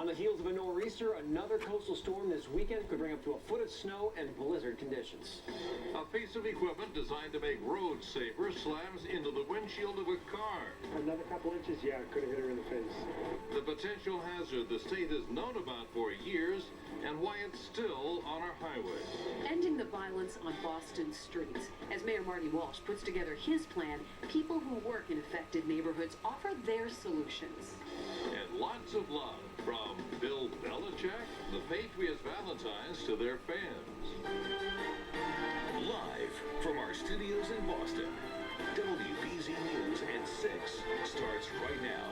On the heels of a nor'easter, another coastal storm this weekend could bring up to a foot of snow and blizzard conditions. A piece of equipment designed to make roads safer slams into the windshield of a car. Another couple inches, yeah, could have hit her in the face. The potential hazard the state has known about for years and why it's still on our highways. Ending the violence on Boston streets. As Mayor Marty Walsh puts together his plan, people who work in affected neighborhoods offer their solutions. And lots of love from Bill Belichick, the Patriots Valentines, to their fans. Live from our studios in Boston, WBZ News at 6 starts right now.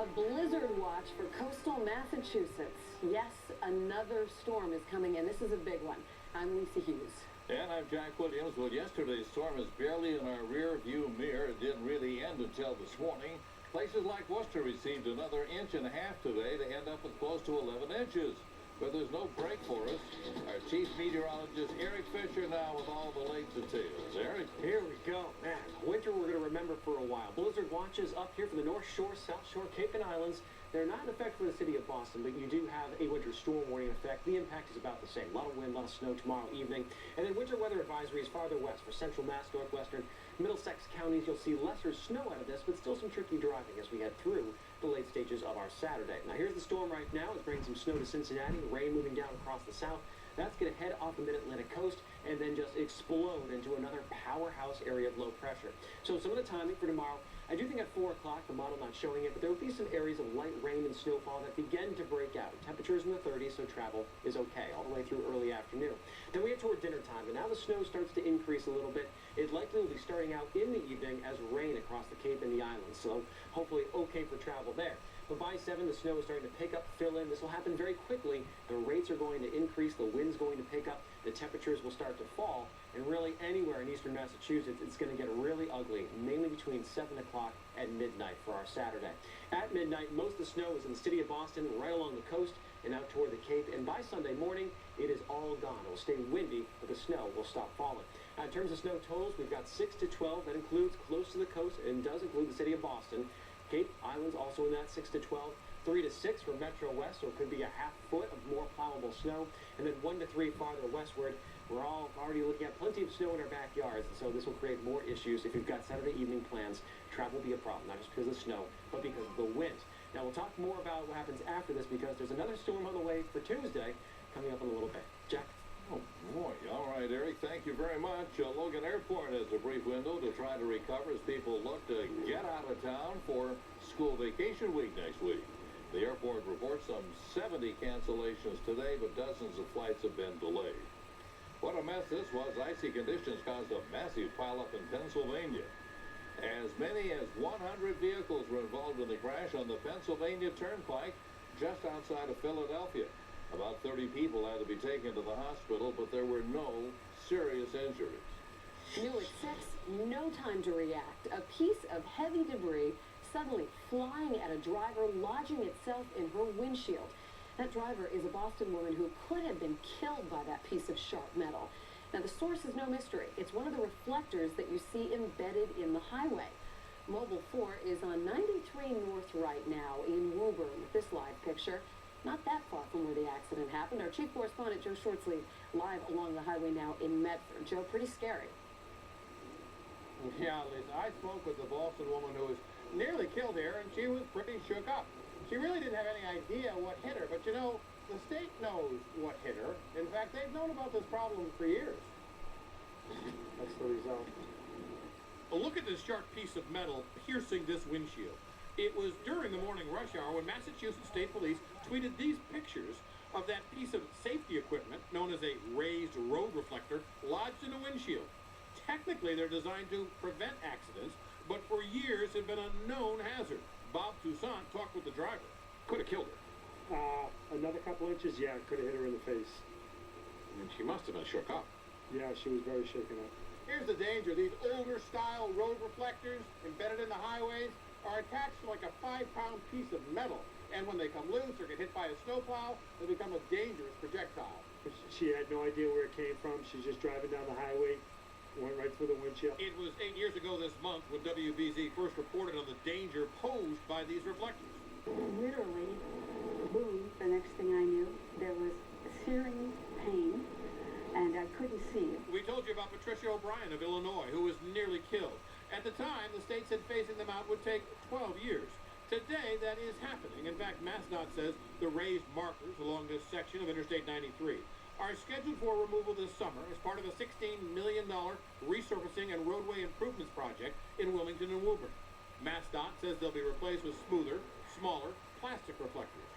A blizzard watch for coastal Massachusetts. Yes, another storm is coming in. This is a big one. I'm Lisa Hughes. And I'm Jack Williams. Well, yesterday's storm is barely in our rear view mirror. It didn't really end until this morning. Places like Worcester received another 1.5 inches today to end up with close to 11 inches. But there's no break for us. Our chief meteorologist, Eric Fisher, now with all the late details. Eric? Here we go. Man, winter we're going to remember for a while. Blizzard watches up here for the North Shore, South Shore, Cape and Islands. They're not in effect for the city of Boston, but you do have a winter storm warning effect. The impact is about the same. A lot of wind, a lot of snow tomorrow evening. And then winter weather advisories farther west for central Mass, northwestern, Middlesex counties. You'll see lesser snow out of this, but still some tricky driving as we head through the late stages of our Saturday. Now here's the storm right now. It's bringing some snow to Cincinnati, rain moving down across the south. That's going to head off the mid-Atlantic coast and then just explode into another powerhouse area of low pressure. So some of the timing for tomorrow, I do think at 4 o'clock, the model not showing it, but there will be some areas of light rain and snowfall that begin to break out. Temperatures in the 30s, so travel is okay all the way through early afternoon. Then we get toward dinner time, and now the snow starts to increase a little bit. It likely will be starting out in the evening as rain across the Cape and the islands, so hopefully okay for travel there. But by 7, the snow is starting to pick up, fill in. This will happen very quickly. The rates are going to increase. The wind's going to pick up. The temperatures will start to fall. And really anywhere in eastern Massachusetts, it's going to get really ugly, mainly between 7 o'clock and midnight for our Saturday. At midnight, most of the snow is in the city of Boston, right along the coast and out toward the Cape. And by Sunday morning, it is all gone. It will stay windy, but the snow will stop falling. Now, in terms of snow totals, we've got 6 to 12. That includes close to the coast and does include the city of Boston. Cape Islands also in that 6 to 12. 3 to 6 for Metro West, so it could be a half foot of more plowable snow. And then 1 to 3 farther westward. We're all already looking at plenty of snow in our backyards, and so this will create more issues if you've got Saturday evening plans. Travel will be a problem, not just because of the snow, but because of the wind. Now, we'll talk more about what happens after this because there's another storm on the way for Tuesday coming up in a little bit. Jack? Oh, boy. All right, Eric, thank you very much. Logan Airport has a brief window to try to recover as people look to get out of town for school vacation week next week. The airport reports some 70 cancellations today, but dozens of flights have been delayed. What a mess this was. Icy conditions caused a massive pileup in Pennsylvania. As many as 100 vehicles were involved in the crash on the Pennsylvania Turnpike just outside of Philadelphia. About 30 people had to be taken to the hospital, but there were no serious injuries. New at 6, no time to react. A piece of heavy debris suddenly flying at a driver, lodging itself in her windshield. That driver is a Boston woman who could have been killed by that piece of sharp metal. Now, the source is no mystery. It's one of the reflectors that you see embedded in the highway. Mobile 4 is on 93 North right now in Woburn with this live picture. Not that far from where the accident happened. Our chief correspondent, Joe Shortsleeve, live along the highway now in Medford. Joe, pretty scary. Yeah, Lisa, I spoke with the Boston woman who was nearly killed here, and she was pretty shook up. She really didn't have any idea what hit her, but you know, the state knows what hit her. In fact, they've known about this problem for years. That's the result. Well, look at this sharp piece of metal piercing this windshield. It was during the morning rush hour when Massachusetts State Police tweeted these pictures of that piece of safety equipment known as a raised road reflector lodged in a windshield. Technically, they're designed to prevent accidents, but for years have been a known hazard. Bob Toussaint talked with the driver. Could have killed her. Another couple inches, yeah, could have hit her in the face. And she must have been shook up. Yeah, she was very shaken up. Here's the danger. These older style road reflectors embedded in the highways are attached to like a 5-pound piece of metal. And when they come loose or get hit by a snowplow, they become a dangerous projectile. She had no idea where it came from. She's just driving down the highway, went right through the windshield. It was 8 years ago this month when WBZ first reported on the danger posed by these reflectors. Literally, boom, the next thing I knew, there was searing pain, and I couldn't see. We told you about Patricia O'Brien of Illinois, who was nearly killed. At the time, the state said phasing them out would take 12 years. Today, that is happening. In fact, MassDOT says the raised markers along this section of Interstate 93 are scheduled for removal this summer as part of a $16 million resurfacing and roadway improvements project in Wilmington and Woburn. MassDOT says they'll be replaced with smoother, smaller plastic reflectors.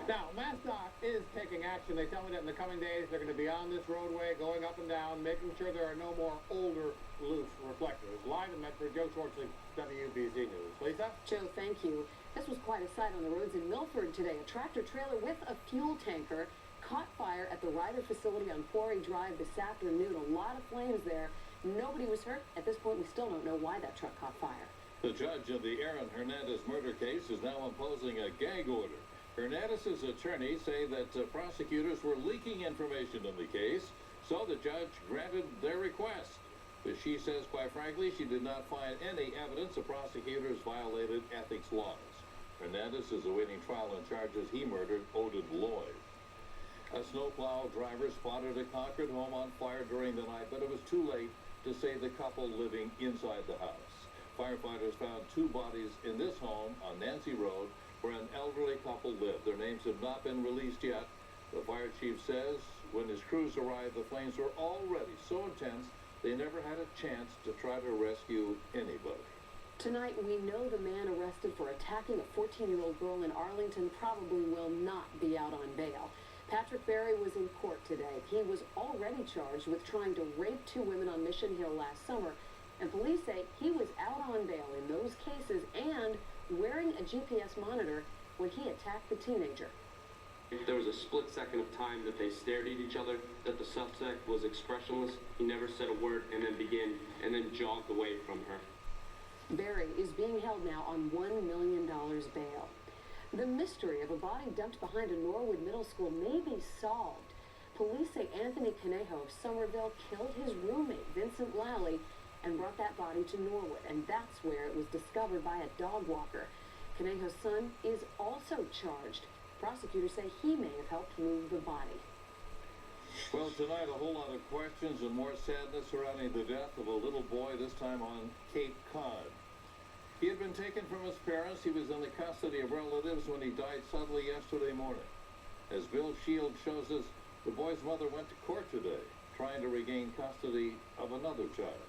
Now, MassDOT is taking action. They tell me that in the coming days they're going to be on this roadway, going up and down, making sure there are no more older, loose reflectors. Live in Medford, Joe Schwartzley, WBZ News. Lisa? Joe, thank you. This was quite a sight on the roads in Milford today. A tractor trailer with a fuel tanker caught fire at the Ryder facility on Quarry Drive this afternoon. A lot of flames there. Nobody was hurt. At this point, we still don't know why that truck caught fire. The judge of the Aaron Hernandez murder case is now imposing a gag order. Hernandez's attorneys say that prosecutors were leaking information in the case, so the judge granted their request. But she says, quite frankly, she did not find any evidence the prosecutors violated ethics laws. Hernandez is awaiting trial on charges he murdered Odin Lloyd. A snowplow driver spotted a Concord home on fire during the night, but it was too late to save the couple living inside the house. Firefighters found two bodies in this home on Nancy Road where an elderly couple lived. Their names have not been released yet. The fire chief says when his crews arrived, the flames were already so intense they never had a chance to try to rescue anybody. Tonight, we know the man arrested for attacking a 14-year-old girl in Arlington probably will not be out on bail. Patrick Berry was in court today. He was already charged with trying to rape two women on Mission Hill last summer, and police say he was out on bail in those cases and wearing a GPS monitor when he attacked the teenager. There was a split second of time that they stared at each other, that the suspect was expressionless. He never said a word and then jogged away from her. Berry is being held now on $1 million bail. The mystery of a body dumped behind a Norwood middle school may be solved. Police say Anthony Conejo of Somerville killed his roommate, Vincent Lally, and brought that body to Norwood, and that's where it was discovered by a dog walker. Conejo's son is also charged. Prosecutors say he may have helped move the body. Well, tonight, a whole lot of questions and more sadness surrounding the death of a little boy, this time on Cape Cod. He had been taken from his parents. He was in the custody of relatives when he died suddenly yesterday morning. As Bill Shields shows us, the boy's mother went to court today, trying to regain custody of another child.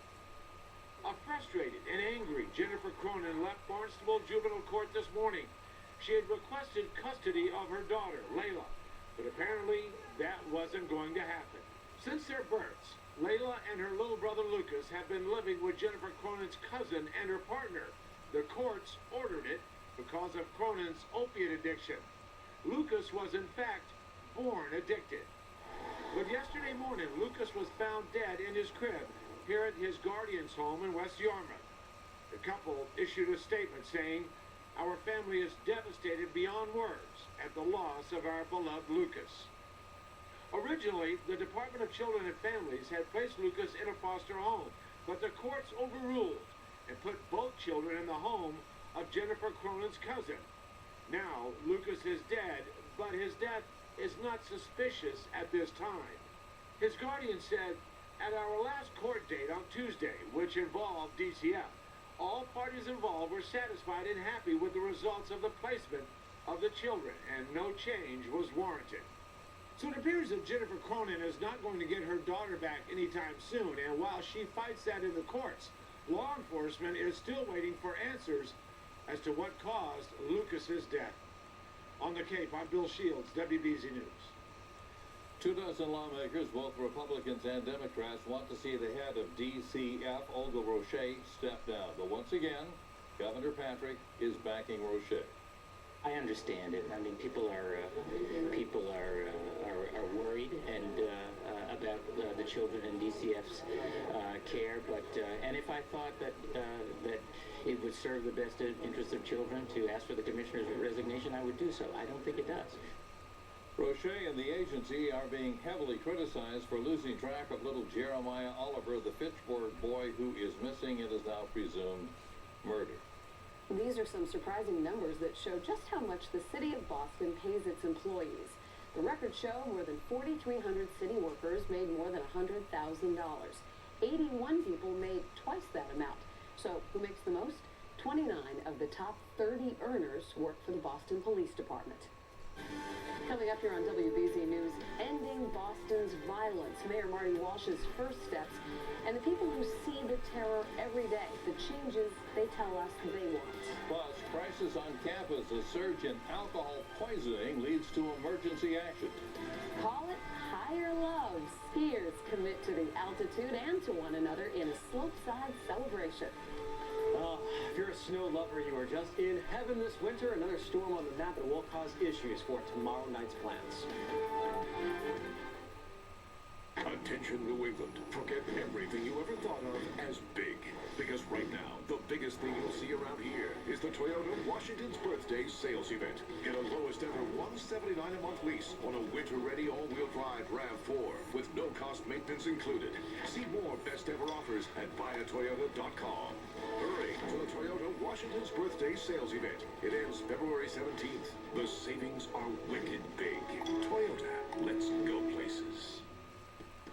A frustrated and angry Jennifer Cronin left Barnstable Juvenile Court this morning. She had requested custody of her daughter, Layla, but apparently that wasn't going to happen. Since their births, Layla and her little brother Lucas have been living with Jennifer Cronin's cousin and her partner. The courts ordered it because of Cronin's opiate addiction. Lucas was in fact born addicted. But yesterday morning, Lucas was found dead in his crib here at his guardian's home in West Yarmouth. The couple issued a statement saying, "Our family is devastated beyond words at the loss of our beloved Lucas." Originally, the Department of Children and Families had placed Lucas in a foster home, but the courts overruled and put both children in the home of Jennifer Cronin's cousin. Now, Lucas is dead, but his death is not suspicious at this time. His guardian said, "At our last court date on Tuesday, which involved DCF, all parties involved were satisfied and happy with the results of the placement of the children, and no change was warranted." So it appears that Jennifer Cronin is not going to get her daughter back anytime soon, and while she fights that in the courts, law enforcement is still waiting for answers as to what caused Lucas's death. On the Cape, I'm Bill Shields, WBZ News. 24 lawmakers, both Republicans and Democrats, want to see the head of DCF, Olga Roche, step down. But once again, Governor Patrick is backing Roche. I understand it. I mean, people are worried and about the children in DCF's care. But and if I thought that it would serve the best interest of children to ask for the commissioner's resignation, I would do so. I don't think it does. Roche and the agency are being heavily criticized for losing track of little Jeremiah Oliver, the Fitchburg boy who is missing and is now presumed murdered. These are some surprising numbers that show just how much the city of Boston pays its employees. The records show more than 4,300 city workers made more than $100,000. 81 people made twice that amount. So who makes the most? 29 of the top 30 earners work for the Boston Police Department. Coming up here on WBZ News, ending Boston's violence, Mayor Marty Walsh's first steps, and the people who see the terror every day, the changes they tell us they want. Plus, crisis on campus, a surge in alcohol poisoning leads to emergency action. Call it higher love. Skiers commit to the altitude and to one another in a slopeside celebration. If you're a snow lover, you are just in heaven this winter. Another storm on the map that will cause issues for tomorrow night's plans. Attention, New England. Forget everything you ever thought of as big. Because right now, the biggest thing you'll see around here is the Toyota Washington's Birthday Sales Event. Get a lowest ever $179 a month lease on a winter-ready all-wheel drive RAV4 with no-cost maintenance included. See more best ever offers at buyatoyota.com. Hurry to the Toyota Washington's Birthday Sales Event. It ends February 17th. The savings are wicked big. Toyota, let's go places.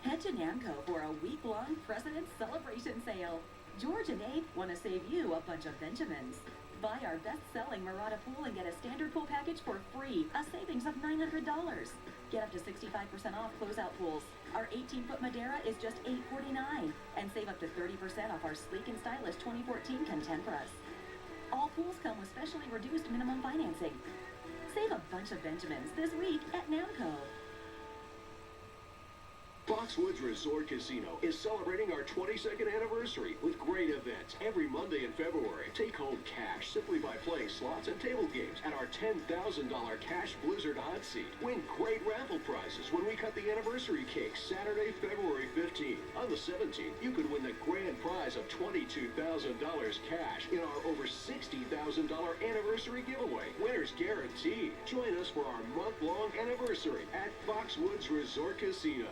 Head to Namco for a week-long President's Celebration Sale. George and Abe want to save you a bunch of Benjamins. Buy our best-selling Murata pool and get a standard pool package for free, a savings of $900. Get up to 65% off closeout pools. Our 18-foot Madeira is just $849, and save up to 30% off our sleek and stylish 2014 Contemporas. All pools come with specially reduced minimum financing. Save a bunch of Benjamins this week at Namco. Foxwoods Resort Casino is celebrating our 22nd anniversary with great events every Monday in February. Take home cash simply by playing slots and table games at our $10,000 cash Blizzard hot seat. Win great raffle prizes when we cut the anniversary cake Saturday, February 15th. On the 17th, you could win the grand prize of $22,000 cash in our over $60,000 anniversary giveaway. Winners guaranteed. Join us for our month-long anniversary at Foxwoods Resort Casino.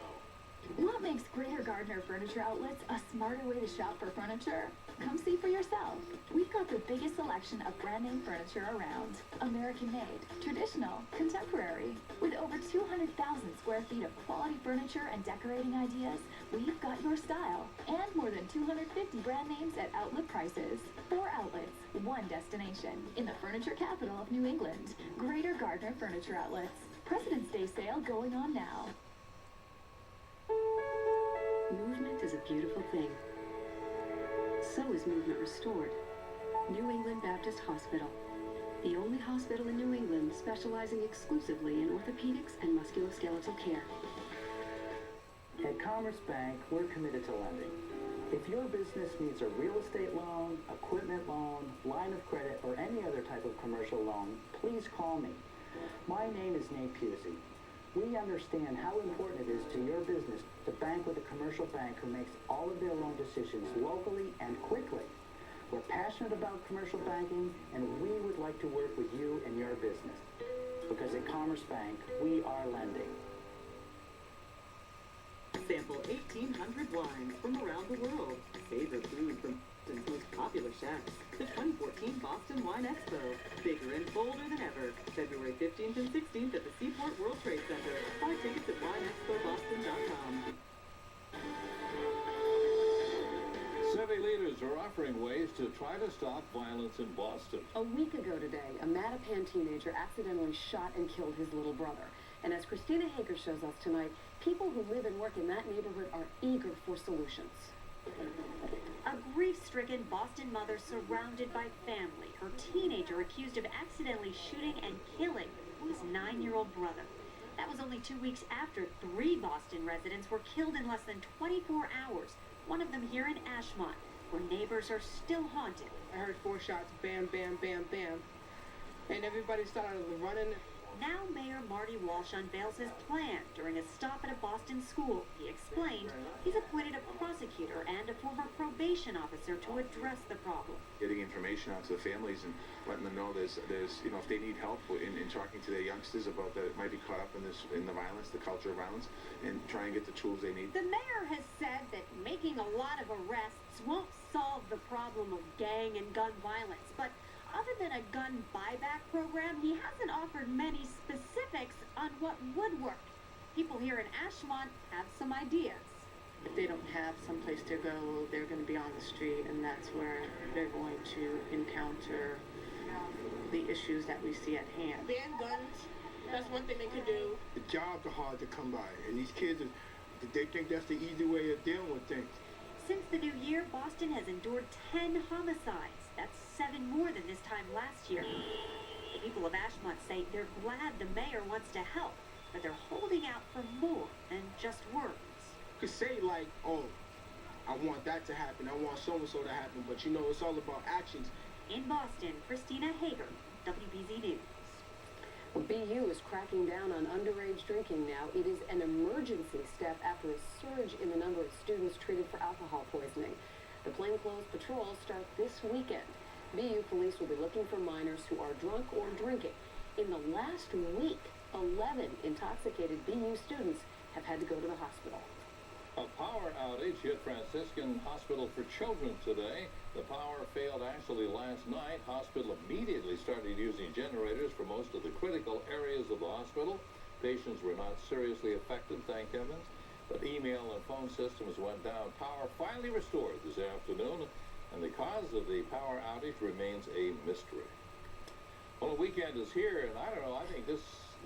What makes Greater Gardner Furniture Outlets a smarter way to shop for furniture? Come see for yourself. We've got the biggest selection of brand name furniture around. American-made, traditional, contemporary. With over 200,000 square feet of quality furniture and decorating ideas, we've got your style. And more than 250 brand names at outlet prices. 4 outlets, 1 destination. In the furniture capital of New England. Greater Gardner Furniture Outlets. President's Day sale going on now. Movement is a beautiful thing. So is movement restored. New England Baptist Hospital. The only hospital in New England specializing exclusively in orthopedics and musculoskeletal care. At Commerce Bank, we're committed to lending. If your business needs a real estate loan, equipment loan, line of credit, or any other type of commercial loan, please call me. My name is Nate Pusey. We understand how important it is to your business to bank with a commercial bank who makes all of their loan decisions locally and quickly. We're passionate about commercial banking, and we would like to work with you and your business. Because at Commerce Bank, we are lending. Sample 1,800 wines from around the world. Favorite food from Boston's most popular shacks. The 2014 Boston Wine Expo. Bigger and bolder than ever. February 15th and 16th at the Seaport World Trade Center. Buy tickets at wineexpoboston.com. City leaders are offering ways to try to stop violence in Boston. A week ago today, a Mattapan teenager accidentally shot and killed his little brother. And as Christina Hager shows us tonight, people who live and work in that neighborhood are eager for solutions. A grief-stricken Boston mother surrounded by family. Her teenager accused of accidentally shooting and killing his 9-year-old brother. That was only 2 weeks after 3 Boston residents were killed in less than 24 hours. One of them here in Ashmont, where neighbors are still haunted. I heard 4 shots, bam, bam, bam, bam. And everybody started running. Now Mayor Marty Walsh unveils his plan during a stop at a Boston school. He explained he's appointed a prosecutor and a former probation officer to address the problem. Getting information out to the families and letting them know there's you know, if they need help in talking to their youngsters about that might be caught up in the violence, the culture of violence, and try and get the tools they need. The mayor has said that making a lot of arrests won't solve the problem of gang and gun violence, but other than a gun buyback program, he hasn't offered many specifics on what would work. People here in Ashmont have some ideas. If they don't have some place to go, they're going to be on the street, and that's where they're going to encounter the issues that we see at hand. Ban guns, that's one thing they could do. The jobs are hard to come by, and these kids, they think that's the easy way of dealing with things. Since the new year, Boston has endured 10 homicides. That's 7 more than this time last year. The people of Ashmont say they're glad the mayor wants to help, but they're holding out for more than just words. You could say like, oh, I want that to happen, I want so-and-so to happen, but you know, it's all about actions. In Boston, Christina Hager, WBZ News. Well, BU is cracking down on underage drinking now. It is an emergency step after a surge in the number of students treated for alcohol poisoning. The plainclothes patrol start this weekend. BU police will be looking for minors who are drunk or drinking. In the last week, 11 intoxicated BU students have had to go to the hospital. A power outage hit Franciscan Hospital for Children today. The power failed actually last night. Hospital immediately started using generators for most of the critical areas of the hospital. Patients were not seriously affected, thank heavens, but email and phone systems went down. Power finally restored this afternoon, and the cause of the power outage remains a mystery. Well, the weekend is here, and I don't know, I think this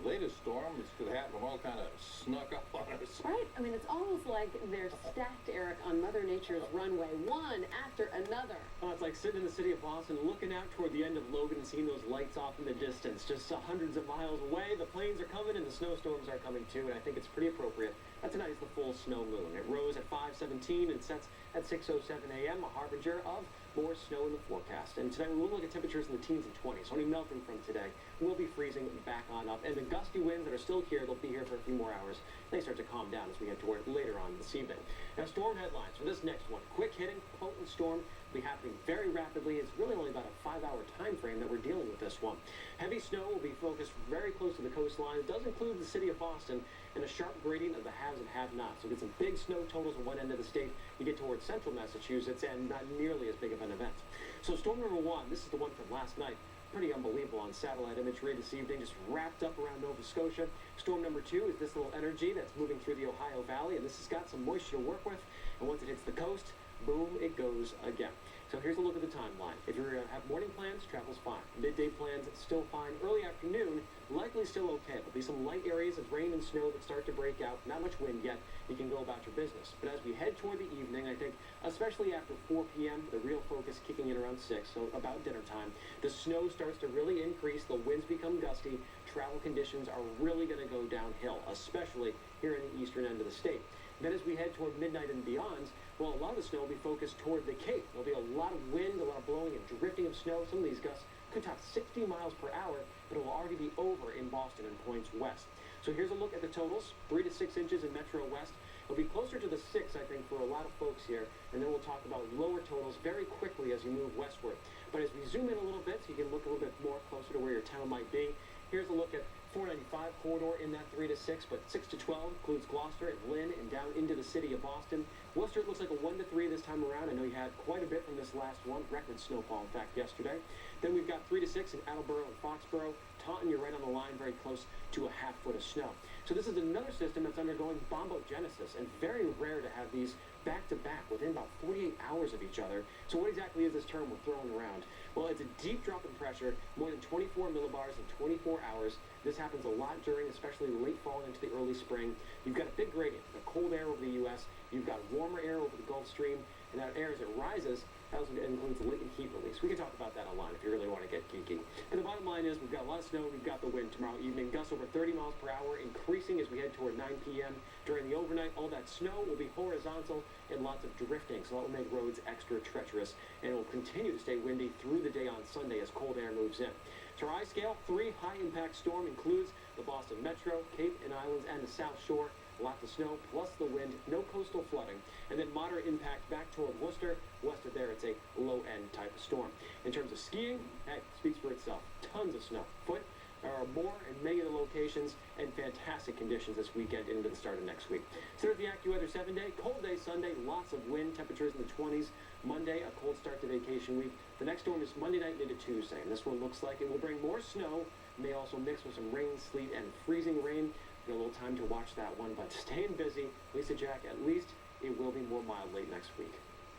latest storm that's going to happen all kind of snuck up on us. Right? I mean, it's almost like they're stacked, Eric, on Mother Nature's runway, one after another. Oh, it's like sitting in the city of Boston, looking out toward the end of Logan and seeing those lights off in the distance, just hundreds of miles away. The planes are coming and the snowstorms are coming too, and I think it's pretty appropriate. Tonight is the full snow moon. It rose at 5:17 and sets at 6:07 a.m., a harbinger of more snow in the forecast. And tonight we'll look at temperatures in the teens and 20s, only melting from today. We'll be freezing back on up. And the gusty winds that are still here, they'll be here for a few more hours. They start to calm down as we get toward later on this evening. Now, storm headlines for this next one. Quick hitting, potent storm will be happening very rapidly. It's really only about a 5-hour time frame that we're dealing with this one. Heavy snow will be focused very close to the coastline. It does include the city of Boston and a sharp gradient of the haves and have-nots. So get some big snow totals on one end of the state. You get towards central Massachusetts and not nearly as big of an event. So storm number 1, this is the one from last night. Pretty unbelievable on satellite imagery this evening, just wrapped up around Nova Scotia. Storm number 2 is this little energy that's moving through the Ohio Valley, and this has got some moisture to work with. And once it hits the coast, boom, it goes again. So here's a look at the timeline. If you have morning plans, travel's fine. Midday plans, still fine. Early afternoon, likely still okay. There'll be some light areas of rain and snow that start to break out. Not much wind yet. You can go about your business. But as we head toward the evening, I think, especially after 4 p.m., the real focus kicking in around 6, so about dinner time, the snow starts to really increase. The winds become gusty. Travel conditions are really going to go downhill, especially here in the eastern end of the state. Then as we head toward midnight and beyond, well, a lot of the snow will be focused toward the Cape. There'll be a lot of wind, a lot of blowing and drifting of snow. Some of these gusts could top 60 miles per hour, but it will already be over in Boston and points west. So here's a look at the totals. 3 to 6 inches in Metro West. It'll be closer to the 6, I think, for a lot of folks here. And then we'll talk about lower totals very quickly as you move westward. But as we zoom in a little bit, so you can look a little bit more closer to where your town might be, here's a look at 495 corridor in that 3 to 6, but 6 to 12 includes Gloucester and Lynn and down into the city of Boston. Worcester, it looks like a 1 to 3 this time around. I know you had quite a bit from this last one. Record snowfall, in fact, yesterday. Then we've got 3 to 6 in Attleboro and Foxborough. Taunton, you're right on the line, very close to a half foot of snow. So this is another system that's undergoing bombogenesis, and very rare to have these back-to-back within about 48 hours of each other. So what exactly is this term we're throwing around? Well, it's a deep drop in pressure, more than 24 millibars in 24 hours. This happens a lot during, especially late fall into the early spring. You've got a big gradient, the cold air over the U.S. You've got warmer air over the Gulf Stream, and that air, as it rises, also includes latent heat release. We can talk about that online if you really want to get geeky. But the bottom line is we've got a lot of snow. We've got the wind tomorrow evening. Gusts over 30 miles per hour, increasing as we head toward 9 p.m. During the overnight, all that snow will be horizontal and lots of drifting, so that will make roads extra treacherous, and it will continue to stay windy through the day on Sunday as cold air moves in. To our eye scale, 3 high-impact storm includes the Boston Metro, Cape and Islands, and the South Shore. Lots of snow, plus the wind, no coastal flooding, and then moderate impact back toward Worcester. West of there, it's a low-end type of storm. In terms of skiing, that speaks for itself. Tons of snow. Foot or more in many of the locations, and fantastic conditions this weekend into the start of next week. So there's the AccuWeather 7-day, cold day Sunday, lots of wind, temperatures in the 20s. Monday, a cold start to vacation week. The next storm is Monday night into Tuesday, and this one looks like it will bring more snow, may also mix with some rain, sleet, and freezing rain. Got a little time to watch that one, but staying busy. Lisa Jack, at least it will be more mild late next week.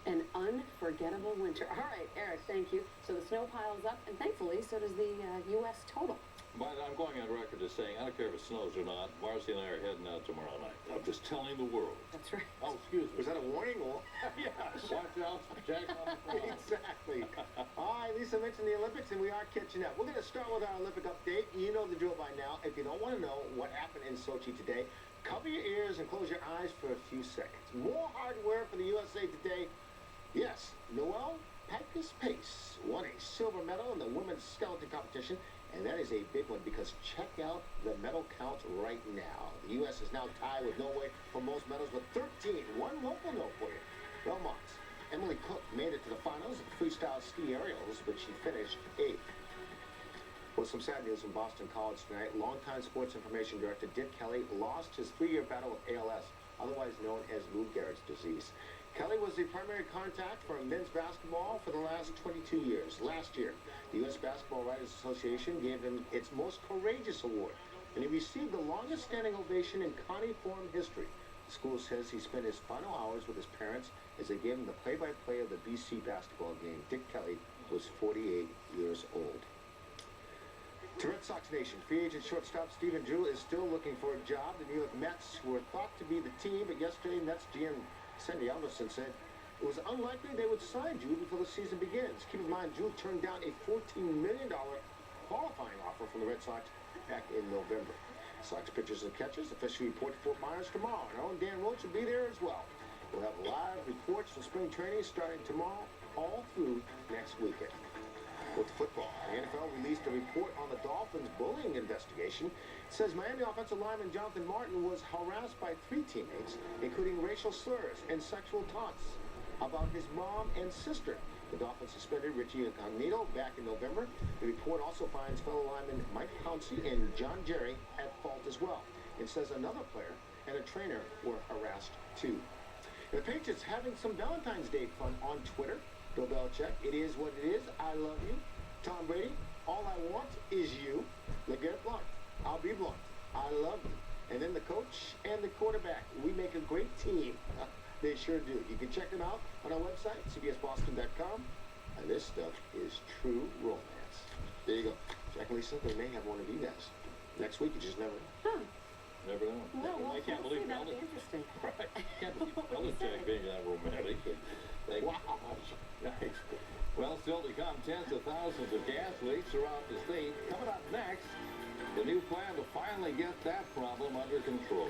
An unforgettable winter. All right, Eric, thank you. So the snow piles up, and thankfully, so does the U.S. total. But I'm going on record as saying, I don't care if it snows or not, Marcy and I are heading out tomorrow night. I'm just telling the world. That's right. Oh, excuse me. Was that a warning or? Yes. Watch out. Jack on the phone. Exactly. All right, Lisa mentioned the Olympics, and we are catching up. We're going to start with our Olympic update. You know the drill by now. If you don't want to know what happened in Sochi today, cover your ears and close your eyes for a few seconds. More hardware for the USA today. Yes, Noel Pace won a silver medal in the women's skeleton competition. And that is a big one because check out the medal count right now. The U.S. is now tied with Norway for most medals with 13. One local note for you. Belmont's Emily Cook made it to the finals of freestyle ski aerials, but she finished 8th. Well, some sad news in Boston College tonight. Longtime sports information director Dick Kelley lost his 3-year battle with ALS, otherwise known as Lou Gehrig's disease. Kelley was the primary contact for men's basketball for the last 22 years. Last year, the U.S. Basketball Writers Association gave him its Most Courageous Award, and he received the longest standing ovation in Connie Forum history. The school says he spent his final hours with his parents as they gave him the play-by-play of the BC basketball game. Dick Kelley was 48 years old. To Red Sox Nation, free agent shortstop Stephen Drew is still looking for a job. The New York Mets were thought to be the team, but yesterday Mets GM Sandy Alderson said it was unlikely they would sign Drew before the season begins. Keep in mind, Drew turned down a $14 million qualifying offer from the Red Sox back in November. Sox pitchers and catchers officially report to Fort Myers tomorrow, and our own Dan Roach will be there as well. We'll have live reports from spring training starting tomorrow all through next weekend. With football, the NFL released a report on the Dolphins' bullying investigation. It says Miami offensive lineman Jonathan Martin was harassed by 3 teammates, including racial slurs and sexual taunts about his mom and sister. The Dolphins suspended Richie Incognito back in November. The report also finds fellow linemen Mike Pouncey and John Jerry at fault as well. It says another player and a trainer were harassed too. The Patriots having some Valentine's Day fun on Twitter. Bill Belichick, it is what it is. I love you. Tom Brady, all I want is you. LeGarrette Blount, I'll be blunt. I love you. And then the coach and the quarterback, we make a great team. They sure do. You can check them out on our website, cbsboston.com. And this stuff is true romance. There you go. Jack and Lisa, they may have one of you guys. Next week, you just never know. Huh. Never know. Well, I can't believe that'll be interesting. Right. Can't believe Belichick being that romantic. Wow. Nice. Well, still to come, tens of thousands of gas leaks throughout the state. Coming up next, the new plan to finally get that problem under control.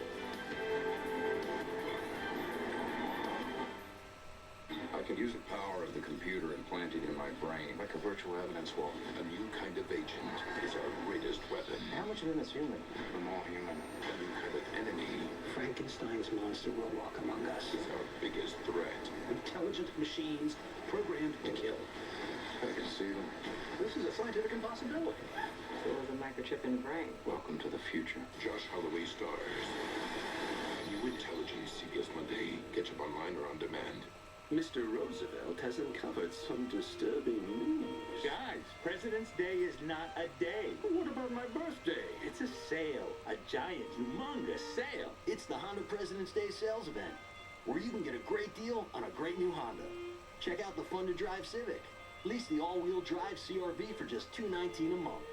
I can use the power of the computer implanted in my brain like a virtual evidence wall. A new kind of agent is our greatest weapon. How much of him is human? The more human, a new kind of enemy. Frankenstein's monster will walk among us. Is our biggest threat. Intelligent machines programmed to kill. I can see them. This is a scientific impossibility. So is a microchip in the brain. Welcome to the future. Josh Holloway stars. New intelligence CBS Monday. Catch up online or on demand. Mr. Roosevelt has uncovered some disturbing news. Guys, President's Day is not a day. What about my birthday? It's a sale. A giant, humongous sale. It's the Honda President's Day sales event, where you can get a great deal on a great new Honda. Check out the fun-to-drive Civic. Lease the all-wheel drive CR-V for just $219 a month.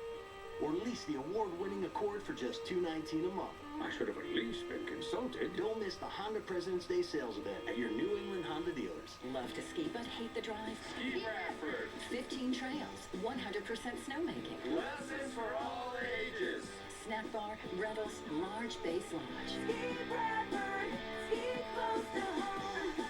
Or lease the award-winning Accord for just $219 a month. I should have at least been consulted. Don't miss the Honda President's Day sales event at your New England Honda dealers. Love to ski but hate the drive? Ski Bradford. 15 trails, 100% snowmaking. Lessons for all ages. Snack bar, rentals, large base lodge. Ski Bradford, ski close to home.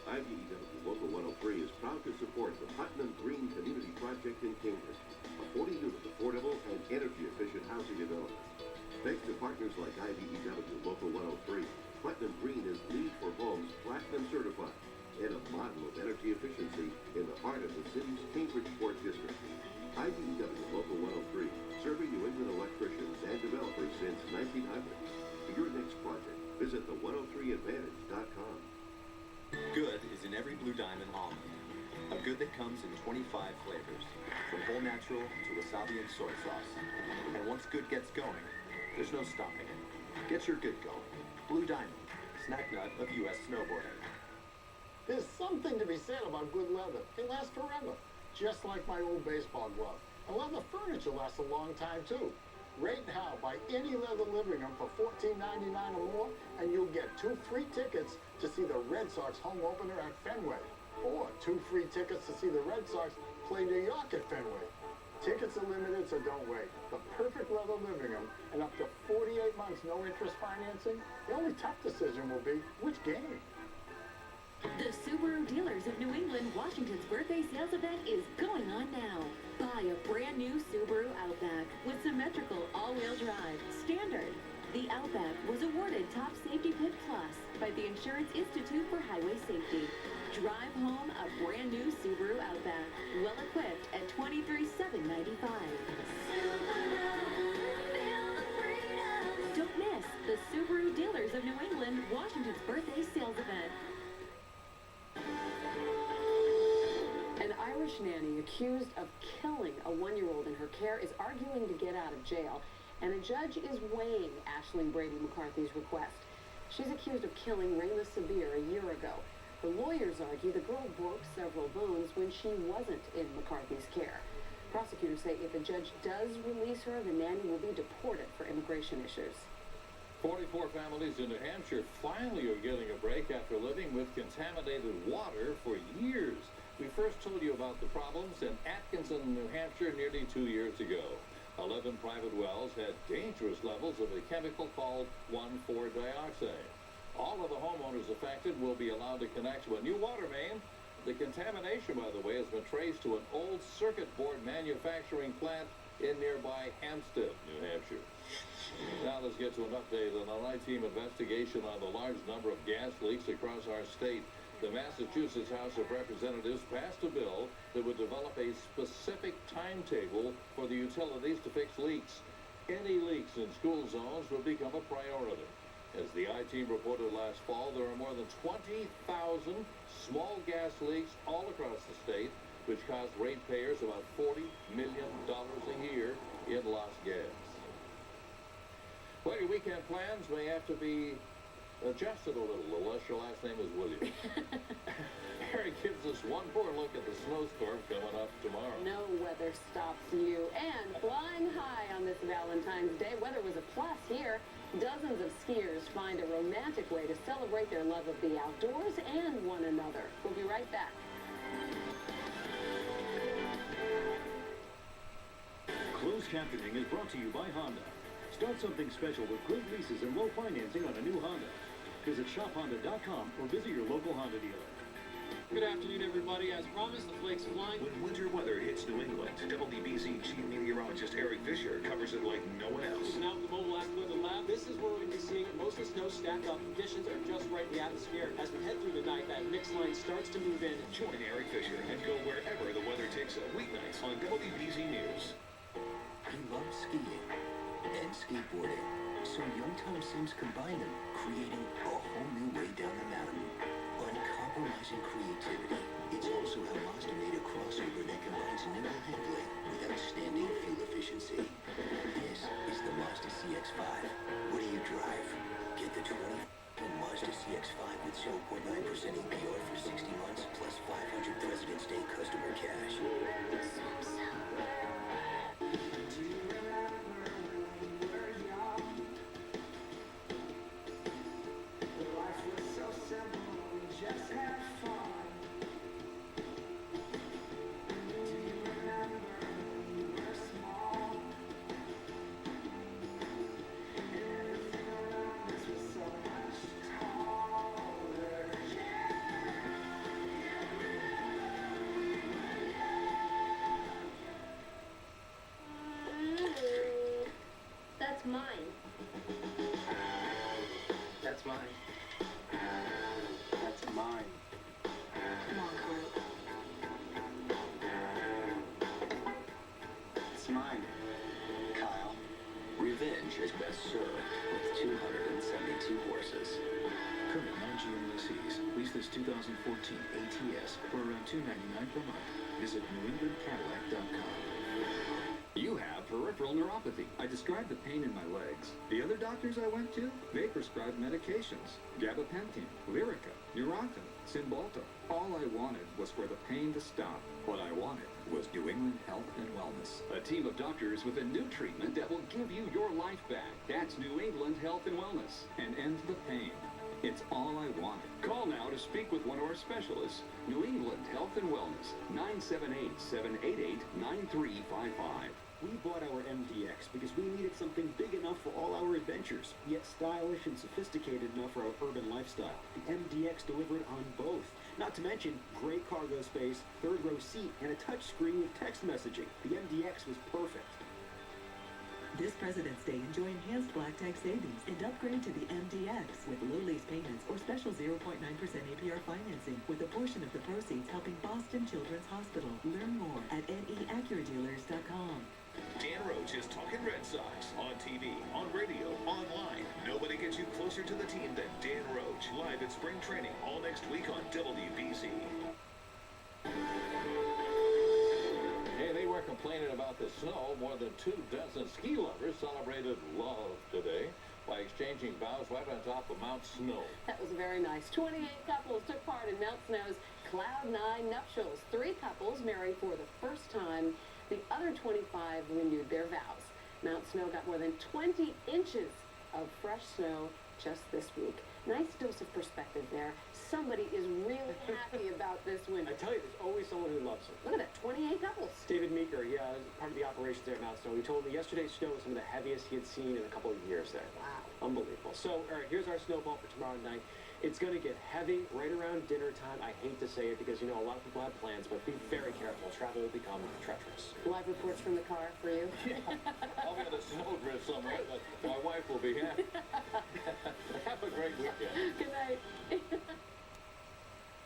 IBEW Local 103 is proud to support the Platinum Green Community Project in Cambridge, a 40-unit affordable and energy-efficient housing development. Thanks to partners like IBEW Local 103, Platinum Green is LEED for Homes Platinum certified and a model of energy efficiency in the heart of the city's Cambridge Port District. IBEW Local 103 flavors, from whole natural to wasabi and soy sauce. And once good gets going, there's no stopping it. Get your good going. Blue Diamond, snack nut of U.S. snowboarding. There's something to be said about good leather. It lasts forever, just like my old baseball glove. And leather furniture lasts a long time, too. Right now, buy any leather living room for $14.99 or more, and you'll get 2 free tickets to see the Red Sox home opener at Fenway. Or 2 free tickets to see the Red Sox play New York at Fenway. Tickets are limited, so don't wait. The perfect leather living room and up to 48 months no interest financing. The only tough decision will be which game. The Subaru Dealers of New England Washington's birthday sales event is going on now. Buy a brand new Subaru Outback with symmetrical all-wheel drive, standard. The Outback was awarded Top Safety Pick Plus by the Insurance Institute for Highway Safety. Drive home a brand new Subaru Outback, well equipped at $23,795. Don't miss the Subaru Dealers of New England Washington's birthday sales event. An Irish nanny accused of killing a 1-year-old in her care is arguing to get out of jail, and a judge is weighing Aisling Brady McCarthy's request. She's accused of killing Rayla Sabir a year ago. The lawyers argue the girl broke several bones when she wasn't in McCarthy's care. Prosecutors say if the judge does release her, the nanny will be deported for immigration issues. 44 families in New Hampshire finally are getting a break after living with contaminated water for years. We first told you about the problems in Atkinson, New Hampshire, nearly 2 years ago. 11 private wells had dangerous levels of a chemical called 1,4-dioxane. All of the homeowners affected will be allowed to connect to a new water main. The contamination, by the way, has been traced to an old circuit board manufacturing plant in nearby Hampstead, New Hampshire. Now let's get to an update on an I-team investigation on the large number of gas leaks across our state. The Massachusetts House of Representatives passed a bill that would develop a specific timetable for the utilities to fix leaks. Any leaks in school zones would become a priority. As the I-team reported last fall, there are more than 20,000 small gas leaks all across the state, which cost ratepayers about $40 million a year in lost gas. Well, your weekend plans may have to be adjusted a little, unless your last name is Williams. Harry gives us one more look at the snowstorm coming up tomorrow. No weather stops you. And flying high on this Valentine's Day, weather was a plus here. Dozens of skiers find a romantic way to celebrate their love of the outdoors and one another. We'll be right back. Closed captioning is brought to you by Honda. Start something special with great leases and low financing on a new Honda. Visit shophonda.com or visit your local Honda dealer. Good afternoon, everybody. As promised, the flakes flying. When winter weather hits New England, WBZ Chief Meteorologist Eric Fisher covers it like no one else. And out in the mobile AccuWeather lab, this is where we're going to be seeing most of the snow stacked up. Conditions are just right in the atmosphere. As we head through the night, that mix line starts to move in. Join Eric Fisher and go wherever the weather takes us. Weeknights on WBZ News. He loves skiing and skateboarding, so Young Tom Sims combined them, creating a whole new way down the mountain. Uncompromising creativity. It's also how Mazda made a crossover that combines nimble handling with outstanding fuel efficiency. This is the Mazda CX-5. What do you drive? Get the 20 Mazda CX-5 with 0.9% APR for 60 months plus 500 President's Day customer cash. That's mine. That's mine. That's mine. Come on, Kurt. It's mine. Kyle. Revenge is best served with 272 horses. Current non-GM lessees. Lease this 2014 ATS for around $299 per month. visit NewEnglandCadillac.com. You have peripheral neuropathy. I described the pain in my legs. The other doctors I went to, they prescribed medications. Gabapentin, Lyrica, Neurontin, Cymbalta. All I wanted was for the pain to stop. What I wanted was New England Health and Wellness. A team of doctors with a new treatment that will give you your life back. That's New England Health and Wellness. And end the pain. It's all I wanted. Call now to speak with one of our specialists. New England Health and Wellness, 978-788-9355. We bought our MDX because we needed something big enough for all our adventures, yet stylish and sophisticated enough for our urban lifestyle. The MDX delivered on both. Not to mention great cargo space, third row seat, and a touch screen with text messaging. The MDX was perfect. This President's Day, enjoy enhanced black tag savings and upgrade to the MDX with low lease payments or special 0.9% APR financing with a portion of the proceeds helping Boston Children's Hospital. Learn more at NEAccuradealers.com. Dan Roach is talking Red Sox on TV, on radio, online. Nobody gets you closer to the team than Dan Roach. Live at spring training all next week on WBZ. Hey, they were complaining about the snow. More than 24 ski lovers celebrated love today by exchanging vows right on top of Mount Snow. That was very nice. 28 couples took part in Mount Snow's Cloud 9 nuptials. 3 couples married for the first time. The other 25 renewed their vows. Mount Snow got more than 20 inches of fresh snow just this week. Nice dose of perspective there. Somebody is really happy about this winter. I tell you, there's always someone who loves it. Look at that, 28 couples. David Meeker, is part of the operations there at Mount Snow. He told me yesterday's snow was some of the heaviest he had seen in a couple of years there. Wow. Unbelievable. So, all right, here's our snowball for tomorrow night. It's going to get heavy right around dinner time. I hate to say it because, a lot of people have plans, but be very careful. Travel will become treacherous. Live reports from the car for you. Yeah. I'll be in a snowdrift somewhere, but my wife will be happy. Have a great weekend. Good night.